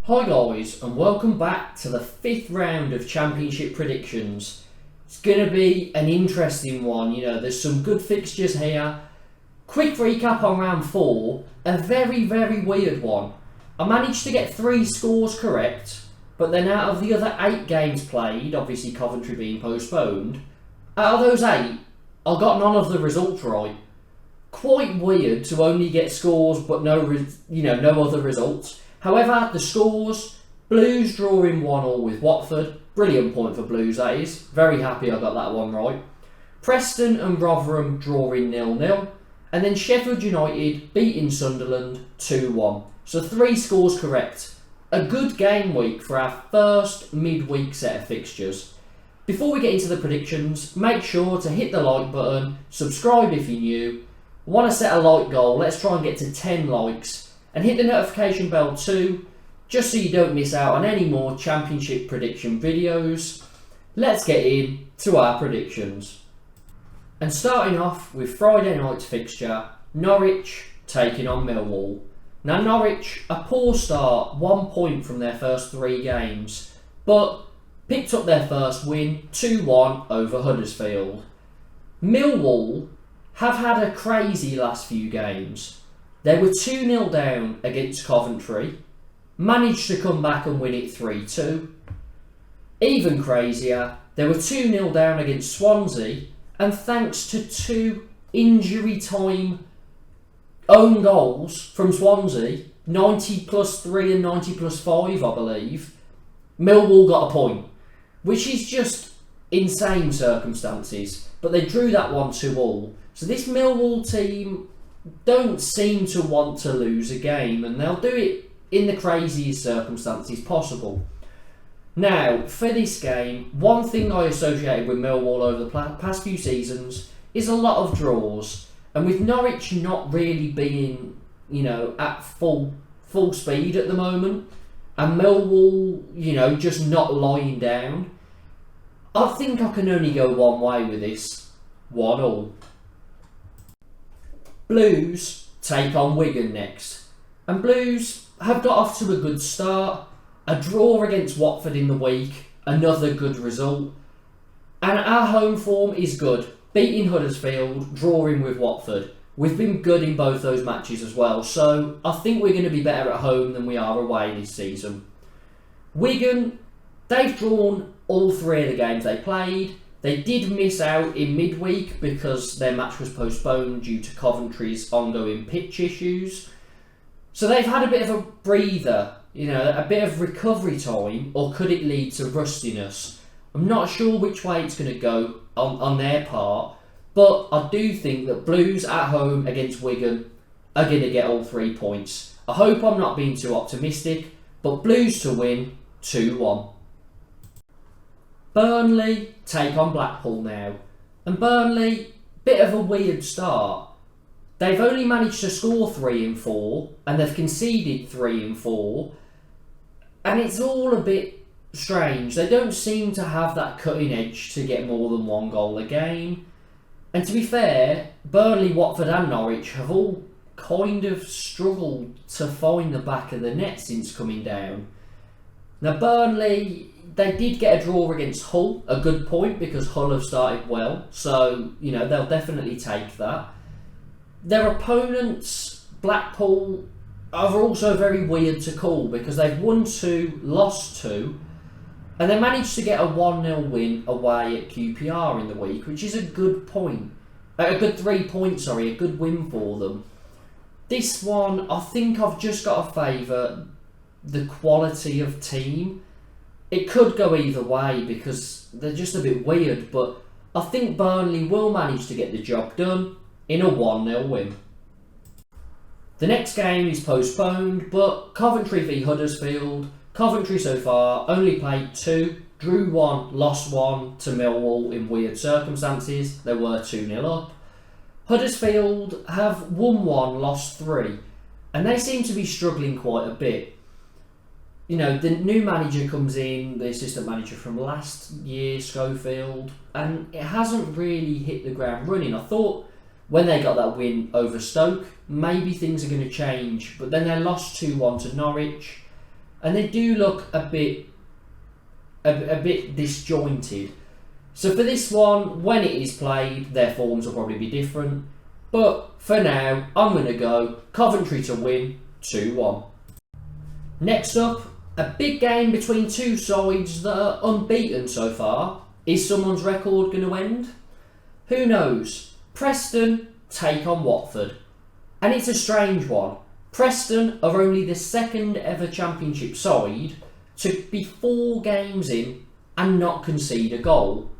Hi guys, and welcome back to the 5th round of Championship predictions. It's going to be an interesting one. There's some good fixtures here. Quick recap on round 4, a very weird one. I managed to get 3 scores correct, but then out of the other 8 games played, obviously Coventry being postponed, out of those 8, I got none of the results right. Quite weird to only get scores but no other results. However, the scores: Blues drawing 1-1 with Watford. Brilliant point for Blues, that is. Very happy I got that one right. Preston and Rotherham drawing 0-0. And then Sheffield Utd beating Sunderland 2-1. So 3 scores correct. A good game week for our first midweek set of fixtures. Before we get into the predictions, make sure to hit the like button, subscribe if you're new. Want to set a like goal? Let's try and get to 10 likes. And hit the notification bell too, just so you don't miss out on any more Championship prediction videos. Let's get into our predictions. And starting off with Friday night's fixture, Norwich taking on Millwall. Now Norwich, a poor start, 1 point from their first 3 games, but picked up their first win, 2-1 over Huddersfield. Millwall have had a crazy last few games. They were 2-0 down against Coventry, managed to come back and win it 3-2. Even crazier, they were 2-0 down against Swansea, and thanks to 2 injury time own goals from Swansea, 90+3 and 90+5 I believe, Millwall got a point, which is just insane circumstances, but they drew that one 2-2. So this Millwall team don't seem to want to lose a game, and they'll do it in the craziest circumstances possible. Now, for this game, one thing I associated with Millwall over the past few seasons is a lot of draws, and with Norwich not really being, at full speed at the moment, and Millwall, just not lying down, I think I can only go one way with this: 1-1. Blues take on Wigan next, and Blues have got off to a good start. A draw against Watford in the week, another good result, and our home form is good, beating Huddersfield, drawing with Watford. We've been good in both those matches as well, so I think we're going to be better at home than we are away this season. Wigan, they've drawn all 3 of the games they played. They did miss out in midweek because their match was postponed due to Coventry's ongoing pitch issues. So they've had a bit of a breather, a bit of recovery time, or could it lead to rustiness? I'm not sure which way it's going to go on their part, but I do think that Blues at home against Wigan are going to get all 3 points. I hope I'm not being too optimistic, but Blues to win 2-1. Burnley take on Blackpool now, and Burnley, bit of a weird start. They've only managed to score 3 in 4, and they've conceded 3 in 4, and it's all a bit strange. They don't seem to have that cutting edge to get more than 1 goal a game. And to be fair, Burnley, Watford and Norwich have all kind of struggled to find the back of the net since coming down. Now Burnley, they did get a draw against Hull, a good point because Hull have started well, so they'll definitely take that. Their opponents, Blackpool, are also very weird to call because they've won 2, lost 2, and they managed to get a 1-0 win away at QPR in the week, which is a good point. A good 3 points, a good win for them. This one, I think I've just got to favour the quality of team. It could go either way because they're just a bit weird, but I think Burnley will manage to get the job done in a 1-0 win. The next game is postponed, but Coventry V Huddersfield. Coventry so far only played 2, drew 1, lost 1 to Millwall in weird circumstances. They were 2-0 up. Huddersfield have won 1, lost 3, and they seem to be struggling quite a bit. The new manager comes in, the assistant manager from last year, Schofield, and it hasn't really hit the ground running. I thought when they got that win over Stoke, maybe things are going to change, but then they lost 2-1 to Norwich, and they do look a bit disjointed. So for this one, when it is played, their forms will probably be different. But for now, I'm going to go Coventry to win 2-1. Next up, a big game between two sides that are unbeaten so far. Is someone's record going to end? Who knows? Preston take on Watford. And it's a strange one. Preston are only the second ever Championship side to be 4 games in and not concede a goal.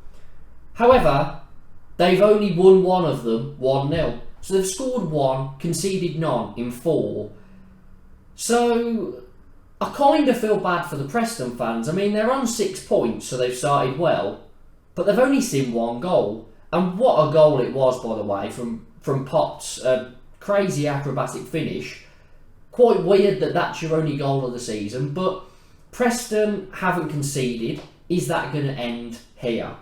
However, they've only won one of them 1-0. So they've scored 1, conceded none in 4. So I kind of feel bad for the Preston fans. I mean, they're on 6 points, so they've started well, but they've only seen 1 goal. And what a goal it was, by the way, from Potts. A crazy acrobatic finish. Quite weird that that's your only goal of the season, but Preston haven't conceded. Is that going to end here?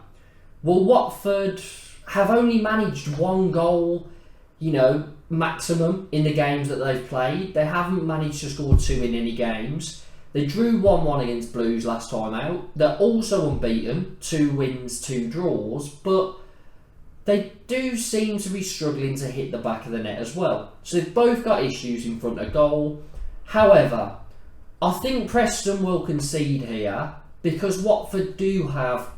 Well, Watford have only managed 1 goal, maximum in the games that they've played. They haven't managed to score 2 in any games. They drew 1-1 against Blues last time out. They're also unbeaten, 2 wins, 2 draws, but they do seem to be struggling to hit the back of the net as well. So they've both got issues in front of goal. However, I think Preston will concede here because Watford do have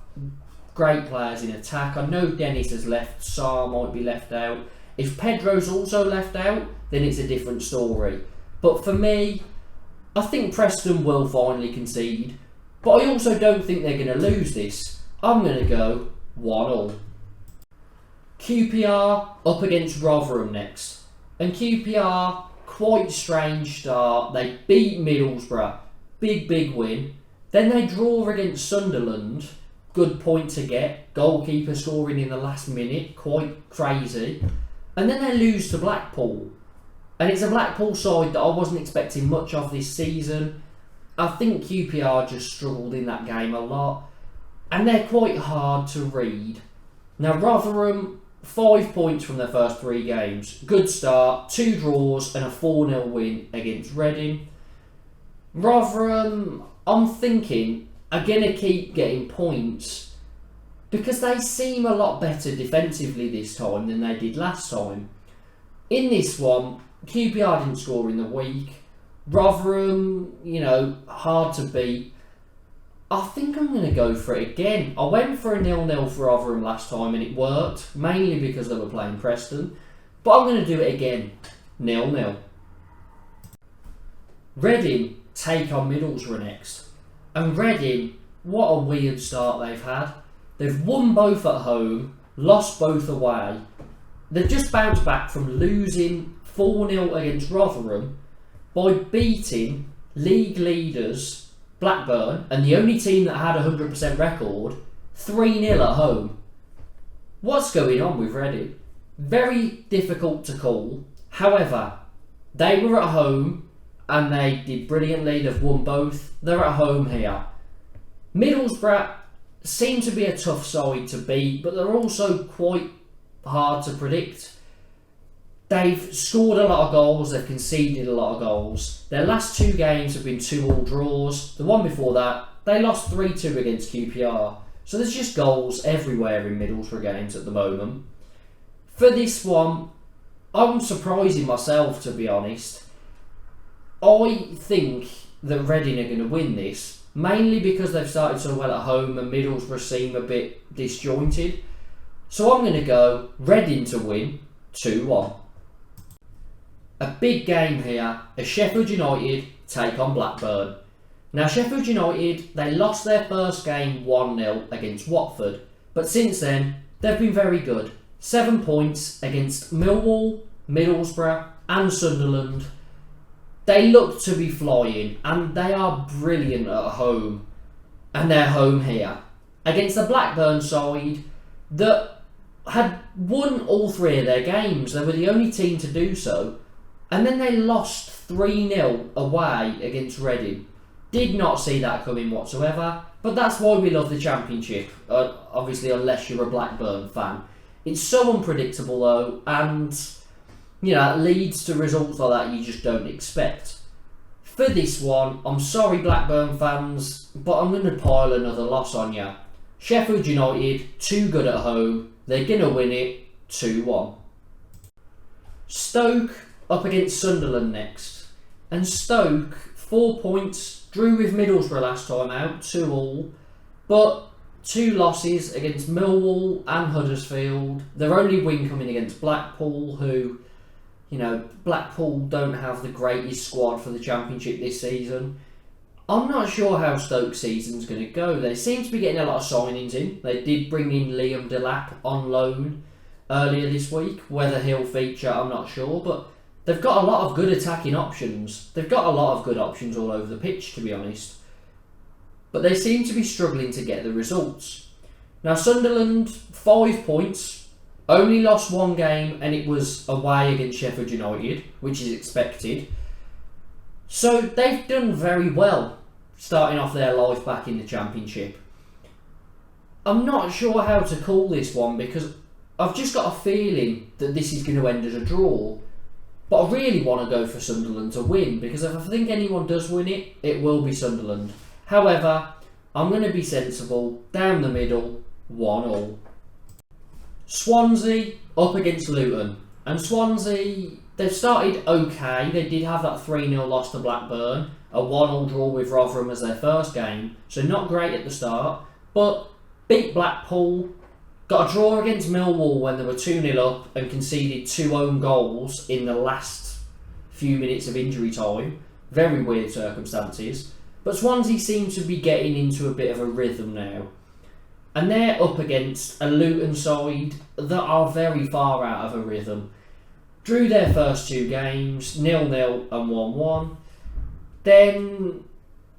great players in attack. I know Dennis has left, Sarr might be left out. If Pedro's also left out, then it's a different story. But for me, I think Preston will finally concede. But I also don't think they're going to lose this. I'm going to go 1-1. QPR up against Rotherham next. And QPR, quite strange start. They beat Middlesbrough. Big win. Then they draw against Sunderland. Good point to get. Goalkeeper scoring in the last minute. Quite crazy. And then they lose to Blackpool. And it's a Blackpool side that I wasn't expecting much of this season. I think QPR just struggled in that game a lot. And they're quite hard to read. Now Rotherham, 5 points from their first 3 games. Good start, 2 draws and a 4-0 win against Reading. Rotherham, I'm thinking, are going to keep getting points because they seem a lot better defensively this time than they did last time. In this one, QPR didn't score in the week. Rotherham, hard to beat. I think I'm going to go for it again. I went for a 0-0 for Rotherham last time and it worked, mainly because they were playing Preston. But I'm going to do it again. 0-0. Reading take on Middlesbrough next. And Reading, what a weird start they've had. They've won both at home, lost both away. They've just bounced back from losing 4-0 against Rotherham by beating league leaders Blackburn and the only team that had a 100% record 3-0 at home. What's going on with Reading? Very difficult to call. However, they were at home and they did brilliantly. They've won both. They're at home here. Middlesbrough seem to be a tough side to beat, but they're also quite hard to predict. They've scored a lot of goals, they've conceded a lot of goals. Their last 2 games have been 2-2 draws. The one before that, they lost 3-2 against QPR. So there's just goals everywhere in Middlesbrough games at the moment. For this one, I'm surprising myself, to be honest. I think that Reading are going to win this, mainly because they've started so well at home and Middlesbrough seem a bit disjointed. So I'm going to go Reading to win 2-1. A big game here as Sheffield United take on Blackburn. Now Sheffield United, they lost their first game 1-0 against Watford, but since then they've been very good. 7 points against Millwall, Middlesbrough and Sunderland. They look to be flying and they are brilliant at home. And they're home here against the Blackburn side that had won all 3 of their games. They were the only team to do so. And then they lost 3-0 away against Reading. Did not see that coming whatsoever. But that's why we love the Championship. Obviously, unless you're a Blackburn fan. It's so unpredictable though. And, it leads to results like that you just don't expect. For this one, I'm sorry Blackburn fans, but I'm going to pile another loss on you. Sheffield United, too good at home. They're going to win it 2-1. Stoke up against Sunderland next. And Stoke, 4 points, drew with Middlesbrough last time out, 2-2. But 2 losses against Millwall and Huddersfield. Their only win coming against Blackpool, who, Blackpool don't have the greatest squad for the Championship this season. I'm not sure how Stoke's season's going to go. They seem to be getting a lot of signings in. They did bring in Liam Delap on loan earlier this week. Whether he'll feature, I'm not sure. But they've got a lot of good attacking options. They've got a lot of good options all over the pitch, to be honest. But they seem to be struggling to get the results. Now, Sunderland, 5 points. Only lost 1 game, and it was away against Sheffield United, which is expected. So they've done very well, starting off their life back in the Championship. I'm not sure how to call this one, because I've just got a feeling that this is going to end as a draw. But I really want to go for Sunderland to win, because if I think anyone does win it, it will be Sunderland. However, I'm going to be sensible, down the middle, 1-1. Swansea up against Luton. And Swansea, they've started okay. They did have that 3-0 loss to Blackburn, a 1-1 draw with Rotherham as their first game, so not great at the start, but beat Blackpool, got a draw against Millwall when they were 2-0 up and conceded 2 own goals in the last few minutes of injury time. Very weird circumstances. But Swansea seem to be getting into a bit of a rhythm now. And they're up against a Luton side that are very far out of a rhythm. Drew their first 2 games, 0-0 and 1-1. Then,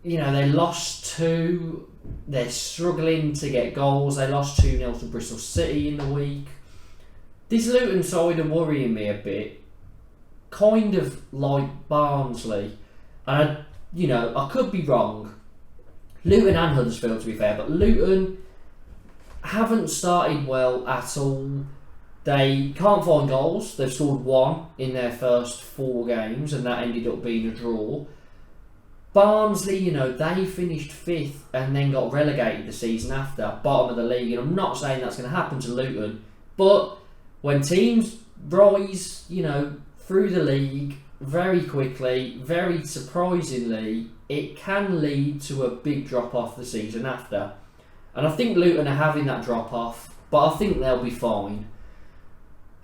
they lost 2. They're struggling to get goals. They lost 2-0 to Bristol City in the week. This Luton side are worrying me a bit. Kind of like Barnsley. And I could be wrong. Luton and Huddersfield, to be fair, but Luton haven't started well at all. They can't find goals. They've scored 1 in their first 4 games, and that ended up being a draw. Barnsley, they finished 5th and then got relegated the season after, bottom of the league. And I'm not saying that's going to happen to Luton, but when teams rise, through the league very quickly, very surprisingly, it can lead to a big drop off the season after. And I think Luton are having that drop off, but I think they'll be fine.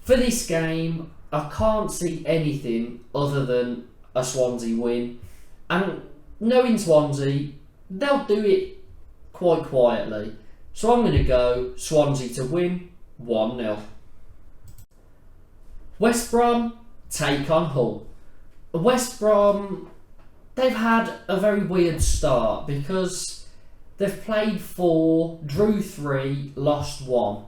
For this game, I can't see anything other than a Swansea win. And knowing Swansea, they'll do it quite quietly. So I'm going to go Swansea to win 1-0. West Brom take on Hull. West Brom, they've had a very weird start because they've played 4, drew 3, lost 1.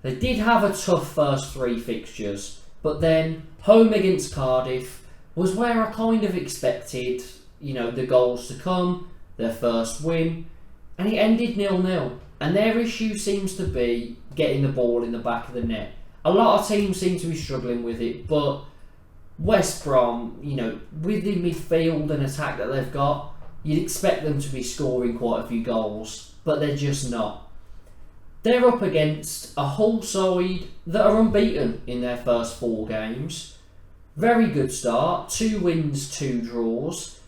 They did have a tough first 3 fixtures, but then home against Cardiff was where I kind of expected, the goals to come, their first win, and it ended 0-0. And their issue seems to be getting the ball in the back of the net. A lot of teams seem to be struggling with it, but West Brom, with the midfield and attack that they've got, you'd expect them to be scoring quite a few goals, but they're just not. They're up against a Hull side that are unbeaten in their first 4 games. Very good start, 2 wins, 2 draws.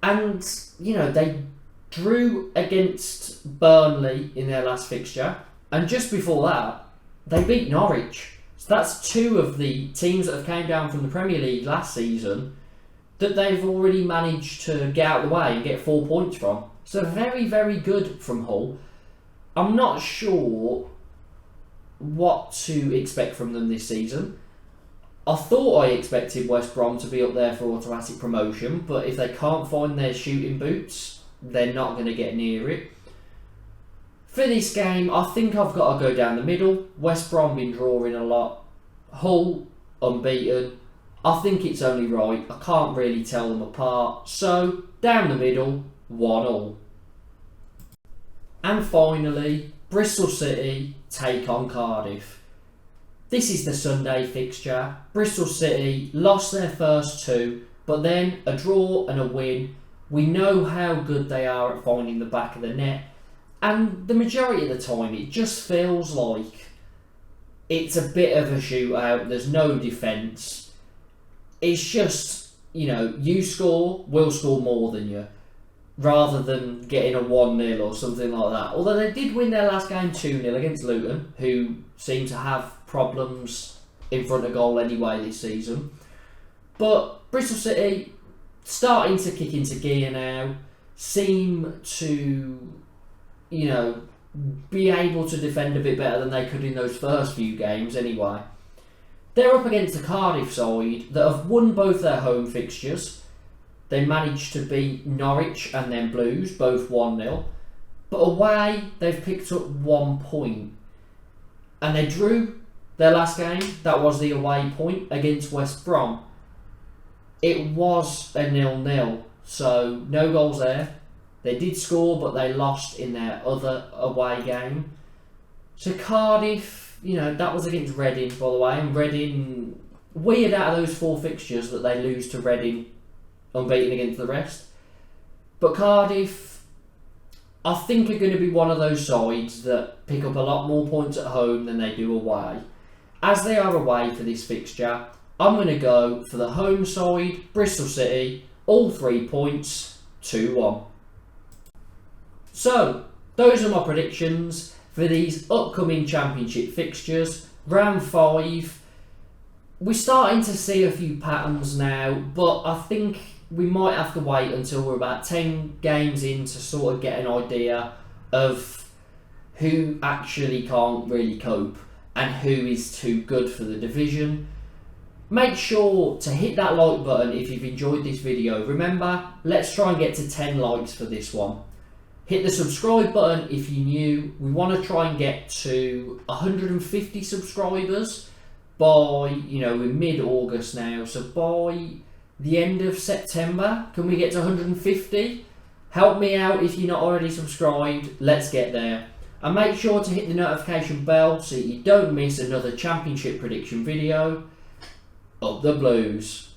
And, they drew against Burnley in their last fixture. And just before that, they beat Norwich. So that's 2 of the teams that have came down from the Premier League last season that they've already managed to get out of the way and get 4 points from. So very, very good from Hull. I'm not sure what to expect from them this season. I thought I expected West Brom to be up there for automatic promotion, but if they can't find their shooting boots, they're not going to get near it. For this game, I think I've got to go down the middle. West Brom been drawing a lot. Hull, unbeaten. I think it's only right. I can't really tell them apart. So, down the middle, 1-1. And finally, Bristol City take on Cardiff. This is the Sunday fixture. Bristol City lost their first 2, But then a draw and a win. We know how good they are at finding the back of the net. And the majority of the time, it just feels like it's a bit of a shootout. There's no defence. It's just, you score, we'll score more than you, rather than getting a 1-0 or something like that. Although they did win their last game 2-0 against Luton, who seem to have problems in front of goal anyway this season. But Bristol City, starting to kick into gear now, seem to, be able to defend a bit better than they could in those first few games anyway. They're up against the Cardiff side that have won both their home fixtures. They managed to beat Norwich and then Blues, both 1-0. But away, they've picked up 1 point. And they drew their last game. That was the away point against West Brom. It was a 0-0, so no goals there. They did score, but they lost in their other away game. So Cardiff, that was against Reading, by the way. And Reading, weird out of those 4 fixtures that they lose to Reading unbeaten against the rest. But Cardiff, I think, are going to be one of those sides that pick up a lot more points at home than they do away. As they are away for this fixture, I'm going to go for the home side, Bristol City, all 3 points, 2-1. So, those are my predictions for these upcoming Championship fixtures. Round 5, we're starting to see a few patterns now, but I think we might have to wait until we're about 10 games in to sort of get an idea of who actually can't really cope and who is too good for the division. Make sure to hit that like button if you've enjoyed this video. Remember, let's try and get to 10 likes for this one. Hit the subscribe button if you're new. We want to try and get to 150 subscribers by, we're mid-August now. So by the end of September, can we get to 150? Help me out if you're not already subscribed. Let's get there. And make sure to hit the notification bell so you don't miss another Championship prediction video. Up the Blues.